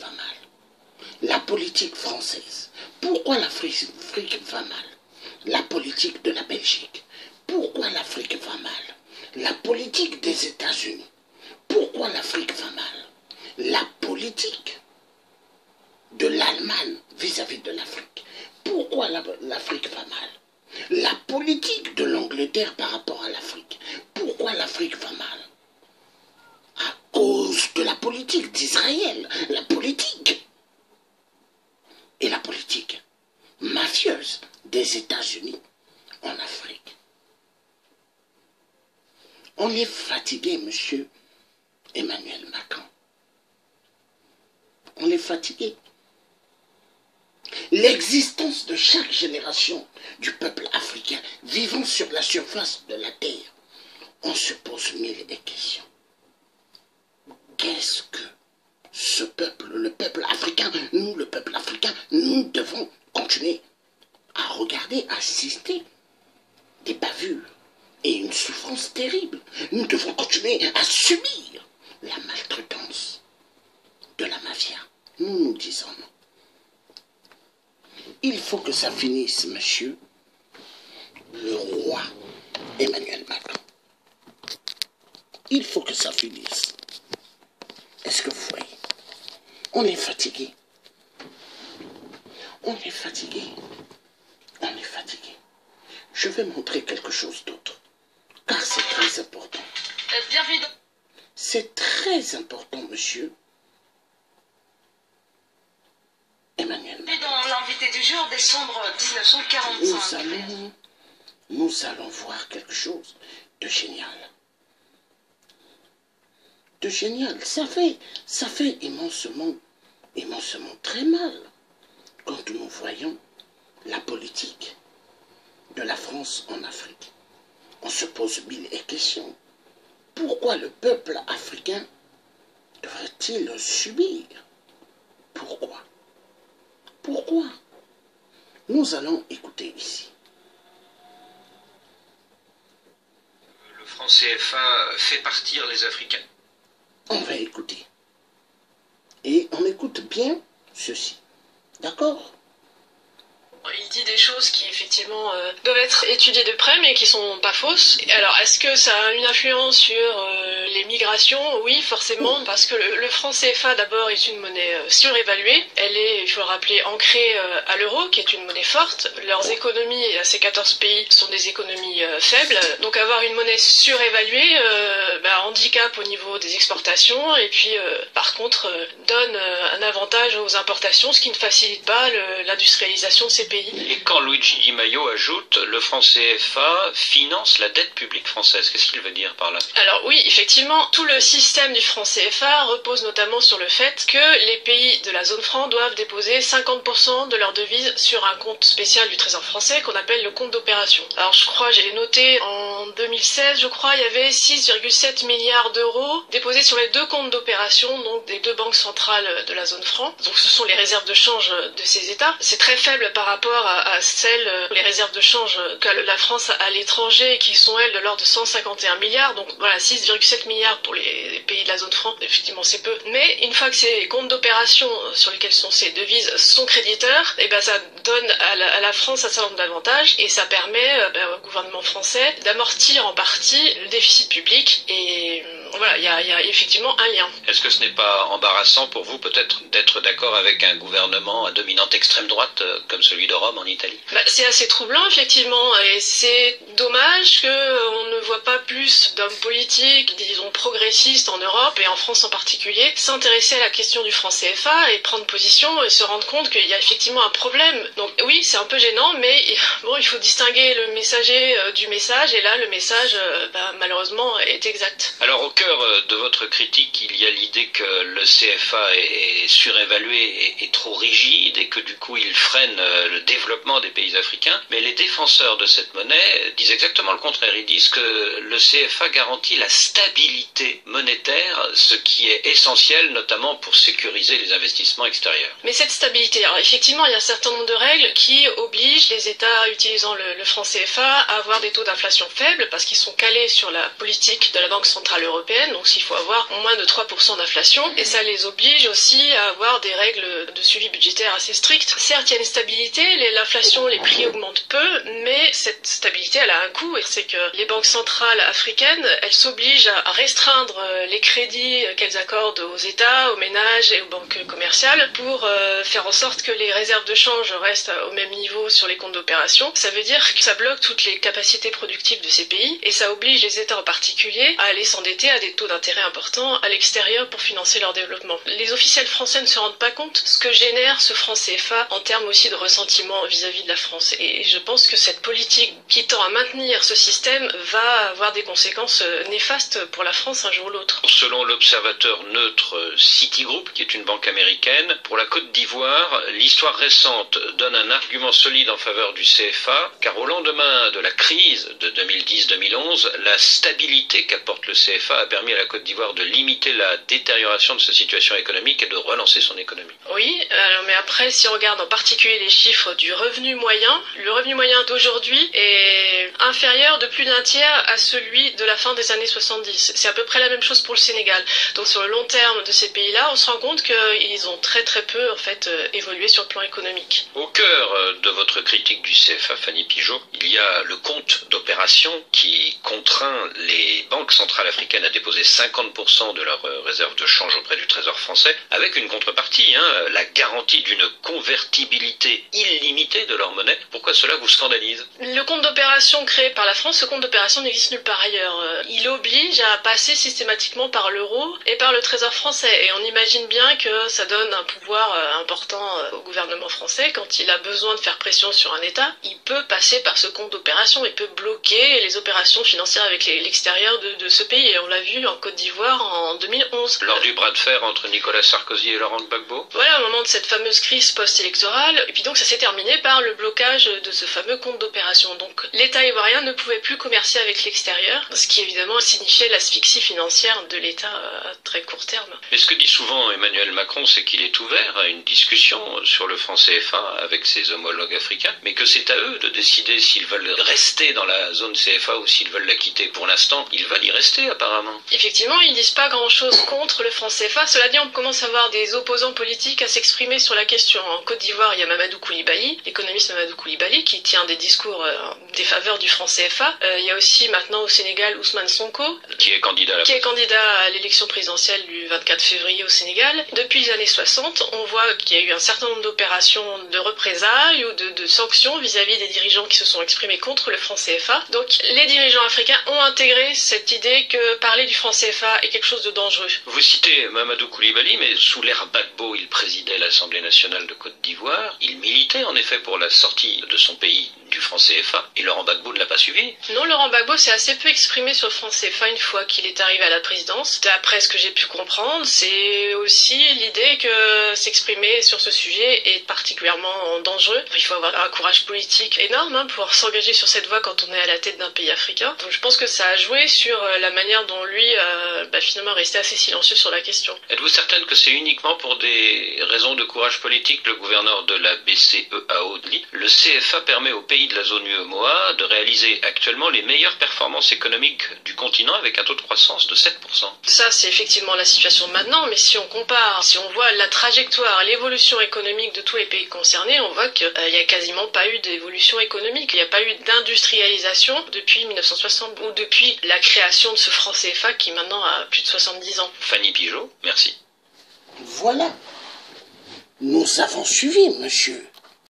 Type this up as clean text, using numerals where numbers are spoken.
va mal? La politique française. Pourquoi l'Afrique va mal? La politique de la Belgique. Pourquoi l'Afrique va mal? La politique des États-Unis. Pourquoi l'Afrique va mal? La politique de l'Allemagne vis-à-vis de l'Afrique. Pourquoi l'Afrique va mal? La politique de l'Angleterre par rapport à l'Afrique. Pourquoi l'Afrique va mal? À cause de la politique d'Israël. La politique. Et la politique mafieuse des États-Unis en Afrique. On est fatigué, monsieur Emmanuel Macron. On est fatigué. L'existence de chaque génération du peuple africain vivant sur la surface de la terre, on se pose mille questions. Qu'est-ce que ce peuple, le peuple africain, nous, le peuple africain, nous devons continuer à regarder, à assister des bavures et une souffrance terrible. Nous devons continuer à subir la maltraitance de la mafia. Nous disons non. Il faut que ça finisse, monsieur le roi Emmanuel Macron. Il faut que ça finisse. Est-ce que vous voyez? On est fatigué. On est fatigué. On est fatigué. Je vais montrer quelque chose d'autre. Car c'est très important. Bienvenue. C'est très important, monsieur Emmanuel Macron. Dans l'invité du jour, décembre 1945. Nous allons voir quelque chose de génial. De génial. Ça fait immensément très mal quand nous voyons la politique de la France en Afrique. On se pose mille questions. Pourquoi le peuple africain devrait-il subir? Pourquoi? Pourquoi? Nous allons écouter ici. Le franc CFA fait partir les Africains. On va écouter. Et on écoute bien ceci. D'accord? Il dit des choses qui effectivement doivent être étudiées de près mais qui sont pas fausses. Alors est-ce que ça a une influence sur les migrations? Oui, forcément, parce que le franc CFA d'abord est une monnaie surévaluée. Elle est, il faut le rappeler, ancrée à l'euro, qui est une monnaie forte. Leurs économies à ces 14 pays sont des économies faibles. Donc avoir une monnaie surévaluée handicap au niveau des exportations et puis par contre donne un avantage aux importations, ce qui ne facilite pas l'industrialisation de ces pays. Et quand Luigi Di Maio ajoute le franc CFA finance la dette publique française, qu'est-ce qu'il veut dire par là? Alors oui, effectivement, tout le système du franc CFA repose notamment sur le fait que les pays de la zone franc doivent déposer 50% de leur devise sur un compte spécial du Trésor français qu'on appelle le compte d'opération. Alors je crois, j'ai noté en 2016, je crois, il y avait 6,7 milliards d'euros déposés sur les deux comptes d'opération, donc des deux banques centrales de la zone franc. Donc ce sont les réserves de change de ces États. C'est très faible par rapport à celles, les réserves de change que la France a à l'étranger, qui sont elles de l'ordre de 151 milliards. Donc voilà, 6,7 milliards pour les pays de la zone franc, effectivement c'est peu. Mais une fois que ces comptes d'opération sur lesquels sont ces devises sont créditeurs, et ben ça donne à la France un certain nombre d'avantages et ça permet au gouvernement français d'amortir en partie le déficit public. Et voilà, il y a effectivement un lien. Est-ce que ce n'est pas embarrassant pour vous peut-être d'être d'accord avec un gouvernement à dominante extrême droite comme celui de Rome en Italie? C'est assez troublant effectivement et c'est dommage qu'on ne voit pas plus d'hommes politiques, disons progressistes en Europe et en France en particulier, s'intéresser à la question du franc CFA et prendre position et se rendre compte qu'il y a effectivement un problème. Donc oui, c'est un peu gênant, mais bon, il faut distinguer le messager du message et là le message malheureusement est exact. Alors au cœur de votre critique, il y a l'idée que le CFA est surévalué et trop rigide et que du coup il freine le développement des pays africains. Mais les défenseurs de cette monnaie disent exactement le contraire. Ils disent que le CFA garantit la stabilité monétaire, ce qui est essentiel notamment pour sécuriser les investissements extérieurs. Mais cette stabilité, alors effectivement il y a un certain nombre de règles qui obligent les États utilisant le franc CFA à avoir des taux d'inflation faibles parce qu'ils sont calés sur la politique de la Banque Centrale Européenne. européenne, donc il faut avoir moins de 3% d'inflation, et ça les oblige aussi à avoir des règles de suivi budgétaire assez strictes. Certes, il y a une stabilité, l'inflation, les prix augmentent peu, mais cette stabilité, elle a un coût, et c'est que les banques centrales africaines, elles s'obligent à restreindre les crédits qu'elles accordent aux États, aux ménages et aux banques commerciales pour faire en sorte que les réserves de change restent au même niveau sur les comptes d'opération. Ça veut dire que ça bloque toutes les capacités productives de ces pays, et ça oblige les États en particulier à aller s'endetter à des taux d'intérêt importants à l'extérieur pour financer leur développement. Les officiels français ne se rendent pas compte ce que génère ce franc CFA en termes aussi de ressentiment vis-à-vis de la France. Et je pense que cette politique qui tend à maintenir ce système va avoir des conséquences néfastes pour la France un jour ou l'autre. Selon l'observateur neutre Citigroup, qui est une banque américaine, pour la Côte d'Ivoire, l'histoire récente donne un argument solide en faveur du CFA, car au lendemain de la crise de 2010-2011, la stabilité qu'apporte le CFA a permis à la Côte d'Ivoire de limiter la détérioration de sa situation économique et de relancer son économie. Oui, mais après, si on regarde en particulier les chiffres du revenu moyen, le revenu moyen d'aujourd'hui est inférieur de plus d'un tiers à celui de la fin des années 70. C'est à peu près la même chose pour le Sénégal. Donc sur le long terme de ces pays-là, on se rend compte qu'ils ont très très peu en fait évolué sur le plan économique. Au cœur de votre critique du CFA, Fanny Pigeaud, il y a le compte d'opération qui contraint les banques centrales africaines à déposer 50% de leurs réserves de change auprès du Trésor français, avec une contrepartie, la garantie d'une convertibilité illimitée de leur monnaie. Pourquoi cela vous scandalise? Le compte d'opération créé par la France, ce compte d'opération n'existe nulle part ailleurs. Il oblige à passer systématiquement par l'euro et par le Trésor français. Et on imagine bien que ça donne un pouvoir important au gouvernement français. Quand il a besoin de faire pression sur un État, il peut passer par ce compte d'opération, il peut bloquer les opérations financières avec l'extérieur de ce pays. Et on l'a vu en Côte d'Ivoire en 2011. Lors du bras de fer entre Nicolas Sarkozy et Laurent Gbagbo? Voilà, au moment de cette fameuse crise post-électorale. Et puis donc ça s'est terminé par le blocage de ce fameux compte d'opération. Donc l'État ivoirien ne pouvait plus commercer avec l'extérieur, ce qui évidemment signifiait l'asphyxie financière de l'État à très court terme. Mais ce que dit souvent Emmanuel Macron, c'est qu'il est ouvert à une discussion sur le franc CFA avec ses homologues africains, mais que c'est à eux de décider s'ils veulent rester dans la zone CFA ou s'ils veulent la quitter. Pour l'instant, ils veulent y rester apparemment. Effectivement, ils disent pas grand-chose contre le franc CFA. Cela dit, on commence à voir des opposants politiques à s'exprimer sur la question. En Côte d'Ivoire, il y a Mamadou Koulibaly, l'économiste Mamadou Koulibaly, qui tient des discours défaveurs du franc CFA. Il y a aussi maintenant au Sénégal Ousmane Sonko, qui est candidat à l'élection présidentielle du 24 février au Sénégal. Depuis les années 60, on voit qu'il y a eu un certain nombre d'opérations de représailles ou de sanctions vis-à-vis des dirigeants qui se sont exprimés contre le franc CFA. Donc les dirigeants africains ont intégré cette idée que parler du franc CFA est quelque chose de dangereux. Vous citez Mamadou Koulibaly, mais sous l'ère Gbagbo, il présidait l'Assemblée nationale de Côte d'Ivoire. Il militait en effet pour la sortie de son pays du franc CFA. Et Laurent Gbagbo ne l'a pas suivi? Non, Laurent Gbagbo s'est assez peu exprimé sur le franc CFA une fois qu'il est arrivé à la présidence. D'après ce que j'ai pu comprendre, c'est aussi l'idée que s'exprimer sur ce sujet est particulièrement dangereux. Il faut avoir un courage politique énorme pour s'engager sur cette voie quand on est à la tête d'un pays africain. Donc je pense que ça a joué sur la manière dont lui finalement resté assez silencieux sur la question. Êtes-vous certaine que c'est uniquement pour des raisons de courage politique? Le gouverneur de la BCEAO dit: le CFA permet aux pays de la zone UEMOA de réaliser actuellement les meilleures performances économiques du continent avec un taux de croissance de 7%. Ça, c'est effectivement la situation maintenant, mais si on compare, si on voit la trajectoire, l'évolution économique de tous les pays concernés, on voit qu'il n'y a quasiment pas eu d'évolution économique. Il n'y a pas eu d'industrialisation depuis 1960 ou depuis la création de ce franc CFA qui maintenant a plus de 70 ans. Fanny Pigeaud, merci. Voilà. Nous avons suivi, monsieur.